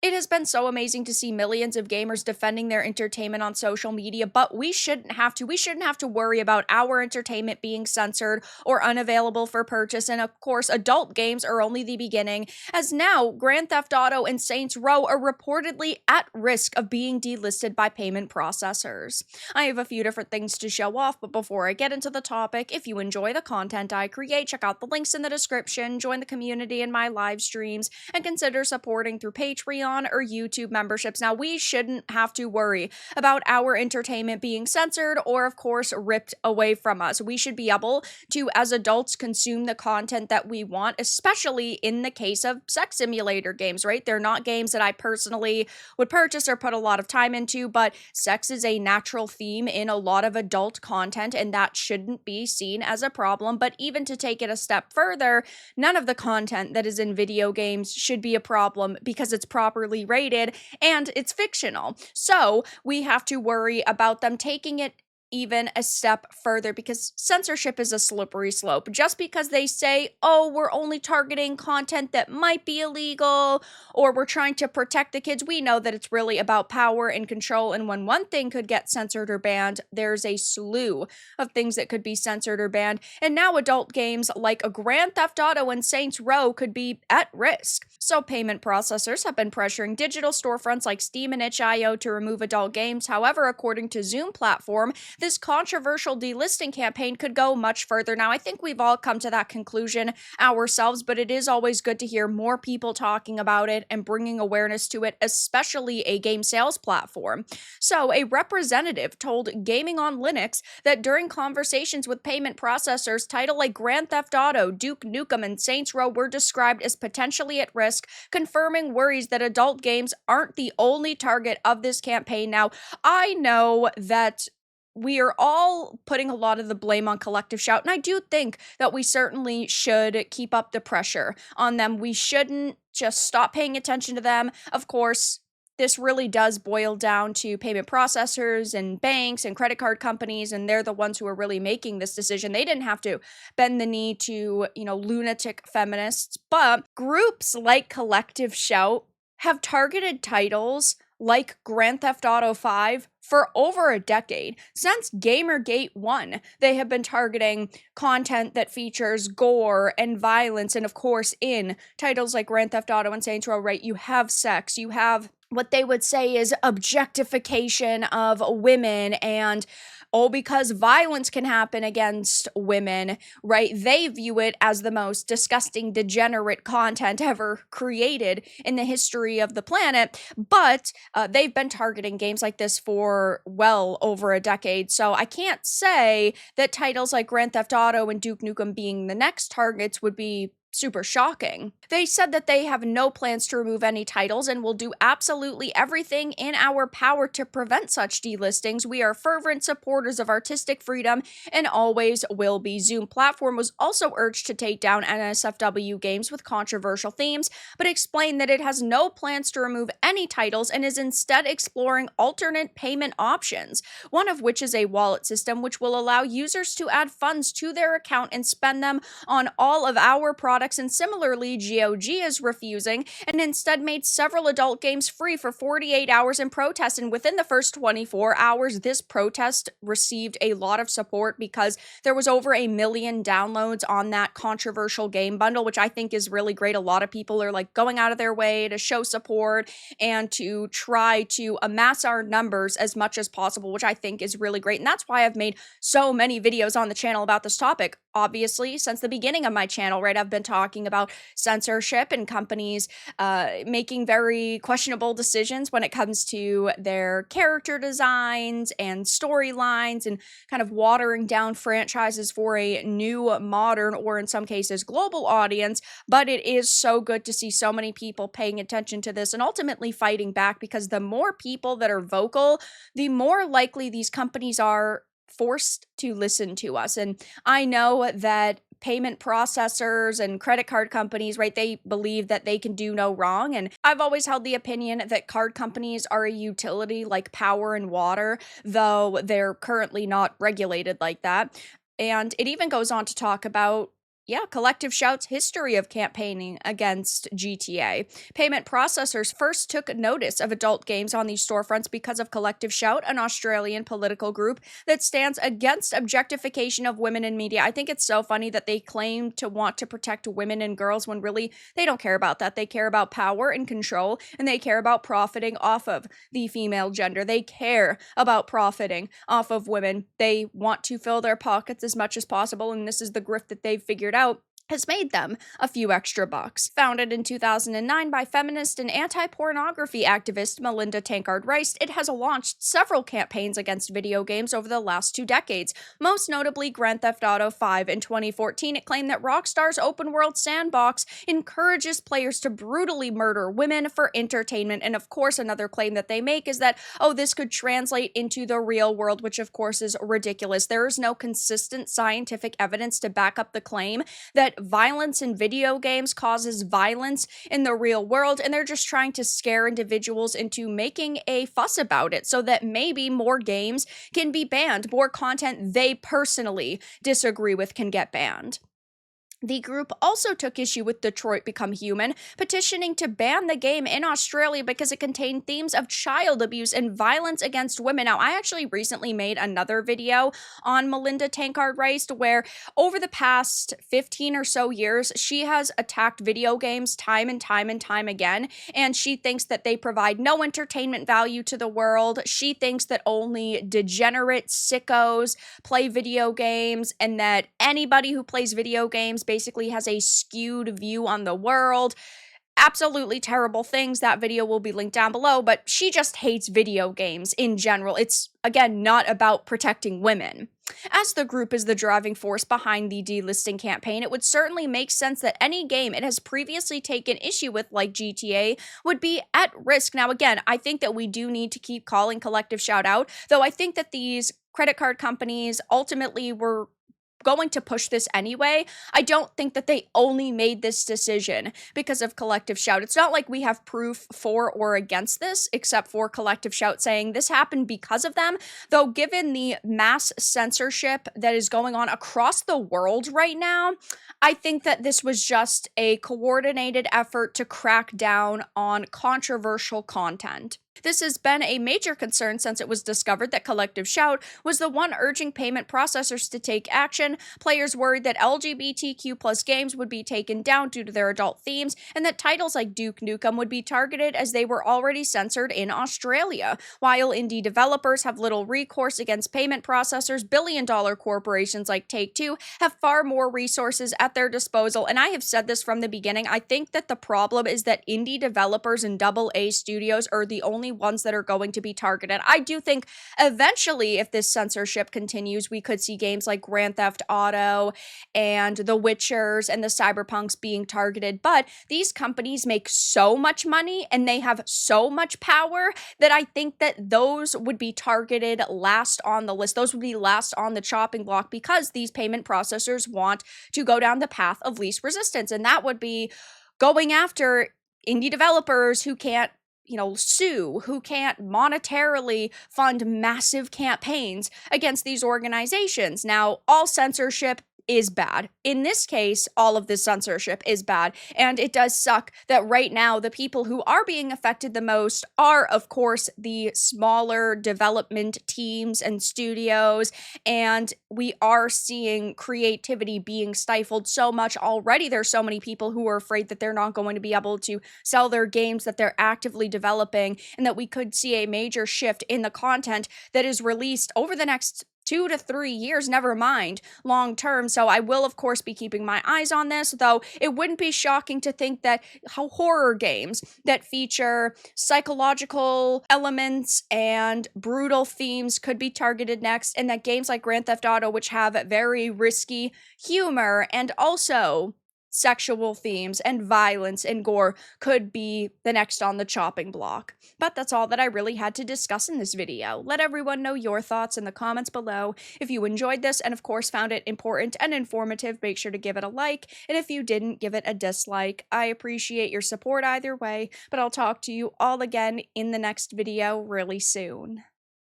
It has been so amazing to see millions of gamers defending their entertainment on social media, but we shouldn't have to. We shouldn't have to worry about our entertainment being censored or unavailable for purchase. And of course, adult games are only the beginning, as now Grand Theft Auto and Saints Row are reportedly at risk of being delisted by payment processors. I have a few different things to show off, but before I get into the topic, if you enjoy the content I create, check out the links in the description, join the community in my live streams, and consider supporting through Patreon or YouTube memberships. Now, we shouldn't have to worry about our entertainment being censored or, of course, ripped away from us. We should be able to, as adults, consume the content that we want, especially in the case of sex simulator games, right? They're not games that I personally would purchase or put a lot of time into, but sex is a natural theme in a lot of adult content, and that shouldn't be seen as a problem. But even to take it a step further, none of the content that is in video games should be a problem because it's properly rated and it's fictional. So we have to worry about them taking it even a step further, because censorship is a slippery slope. Just because they say, oh, we're only targeting content that might be illegal, or we're trying to protect the kids, we know that it's really about power and control. And when one thing could get censored or banned, there's a slew of things that could be censored or banned. And now adult games like a Grand Theft Auto and Saints Row could be at risk. So payment processors have been pressuring digital storefronts like Steam and itchio to remove adult games. However, according to Zoom platform, this controversial delisting campaign could go much further. Now, I think we've all come to that conclusion ourselves, but it is always good to hear more people talking about it and bringing awareness to it, especially a game sales platform. So, a representative told Gaming on Linux that during conversations with payment processors, titles like Grand Theft Auto, Duke Nukem, and Saints Row were described as potentially at risk, confirming worries that adult games aren't the only target of this campaign. Now, I know that we are all putting a lot of the blame on Collective Shout, and I do think that we certainly should keep up the pressure on them. We shouldn't just stop paying attention to them. Of course, this really does boil down to payment processors and banks and credit card companies, and they're the ones who are really making this decision. They didn't have to bend the knee to, lunatic feminists, but groups like Collective Shout have targeted titles like Grand Theft Auto 5 for over a decade. Since Gamergate 1, they have been targeting content that features gore and violence, and of course, in titles like Grand Theft Auto and Saints Row, right, you have sex, you have what they would say is objectification of women, and because violence can happen against women, right? They view it as the most disgusting, degenerate content ever created in the history of the planet. But they've been targeting games like this for well over a decade. So I can't say that titles like Grand Theft Auto and Duke Nukem being the next targets would be super shocking. They said that they have no plans to remove any titles and will do absolutely everything in our power to prevent such delistings. We are fervent supporters of artistic freedom and always will be. Zoom platform was also urged to take down NSFW games with controversial themes, but explained that it has no plans to remove any titles and is instead exploring alternate payment options, one of which is a wallet system which will allow users to add funds to their account and spend them on all of our products. And similarly, GOG is refusing and instead made several adult games free for 48 hours in protest. And within the first 24 hours, this protest received a lot of support because there was over 1 million downloads on that controversial game bundle, which I think is really great. A lot of people are like going out of their way to show support and to try to amass our numbers as much as possible, which I think is really great. And that's why I've made so many videos on the channel about this topic. Obviously, since the beginning of my channel, right, I've been talking about censorship and companies making very questionable decisions when it comes to their character designs and storylines and kind of watering down franchises for a new, modern, or in some cases, global audience. But it is so good to see so many people paying attention to this and ultimately fighting back, because the more people that are vocal, the more likely these companies are forced to listen to us. And I know that payment processors and credit card companies, right, they believe that they can do no wrong. And I've always held the opinion that card companies are a utility like power and water, though they're currently not regulated like that. And it even goes on to talk about Yeah, Collective Shout's history of campaigning against GTA. Payment processors first took notice of adult games on these storefronts because of Collective Shout, an Australian political group that stands against objectification of women in media. I think it's so funny that they claim to want to protect women and girls when really they don't care about that. They care about power and control, and they care about profiting off of the female gender. They care about profiting off of women. They want to fill their pockets as much as possible, and this is the grift that they've figured out has made them a few extra bucks. Founded in 2009 by feminist and anti-pornography activist Melinda Tankard-Rice, it has launched several campaigns against video games over the last 2 decades, most notably Grand Theft Auto 5 in 2014. It claimed that Rockstar's open-world sandbox encourages players to brutally murder women for entertainment, and of course another claim that they make is that, oh, this could translate into the real world, which of course is ridiculous. There is no consistent scientific evidence to back up the claim that violence in video games causes violence in the real world, and they're just trying to scare individuals into making a fuss about it so that maybe more games can be banned, more content they personally disagree with can get banned. The group also took issue with Detroit Become Human, petitioning to ban the game in Australia because it contained themes of child abuse and violence against women. Now, I actually recently made another video on Melinda Tankard-Rice where over the past 15 or so years, she has attacked video games time and time and time again, and she thinks that they provide no entertainment value to the world. She thinks that only degenerate sickos play video games, and that anybody who plays video games basically has a skewed view on the world. Absolutely terrible things. That video will be linked down below, but she just hates video games in general. It's, again, not about protecting women. As the group is the driving force behind the delisting campaign, it would certainly make sense that any game it has previously taken issue with, like GTA, would be at risk. Now, again, I think that we do need to keep calling Collective Shout out, though I think that these credit card companies ultimately were going to push this anyway. I don't think that they only made this decision because of Collective Shout. It's not like we have proof for or against this, except for Collective Shout saying this happened because of them. Though given the mass censorship that is going on across the world right now, I think that this was just a coordinated effort to crack down on controversial content. This has been a major concern since it was discovered that Collective Shout was the one urging payment processors to take action. Players worried that LGBTQ+ games would be taken down due to their adult themes, and that titles like Duke Nukem would be targeted as they were already censored in Australia. While indie developers have little recourse against payment processors, billion-dollar corporations like Take-Two have far more resources at their disposal, and I have said this from the beginning. I think that the problem is that indie developers and AA studios are the only ones that are going to be targeted. I do think eventually, if this censorship continues, we could see games like Grand Theft Auto and The Witchers and the Cyberpunks being targeted, but these companies make so much money and they have so much power that I think that those would be targeted last on the list. Those would be last on the chopping block because these payment processors want to go down the path of least resistance, and that would be going after indie developers who can't sue, who can't monetarily fund massive campaigns against these organizations. Now, all censorship is bad. In this case, all of this censorship is bad, and it does suck that right now the people who are being affected the most are, of course, the smaller development teams and studios, and we are seeing creativity being stifled so much already. There's so many people who are afraid that they're not going to be able to sell their games that they're actively developing, and that we could see a major shift in the content that is released over the next 2 to 3 years, never mind long term. So I will, of course, be keeping my eyes on this, though it wouldn't be shocking to think that horror games that feature psychological elements and brutal themes could be targeted next, and that games like Grand Theft Auto, which have very risky humor and also sexual themes and violence and gore, could be the next on the chopping block. But that's all that I really had to discuss in this video. Let everyone know your thoughts in the comments below. If you enjoyed this and of course found it important and informative, make sure to give it a like, and if you didn't, give it a dislike. I appreciate your support either way, but I'll talk to you all again in the next video really soon.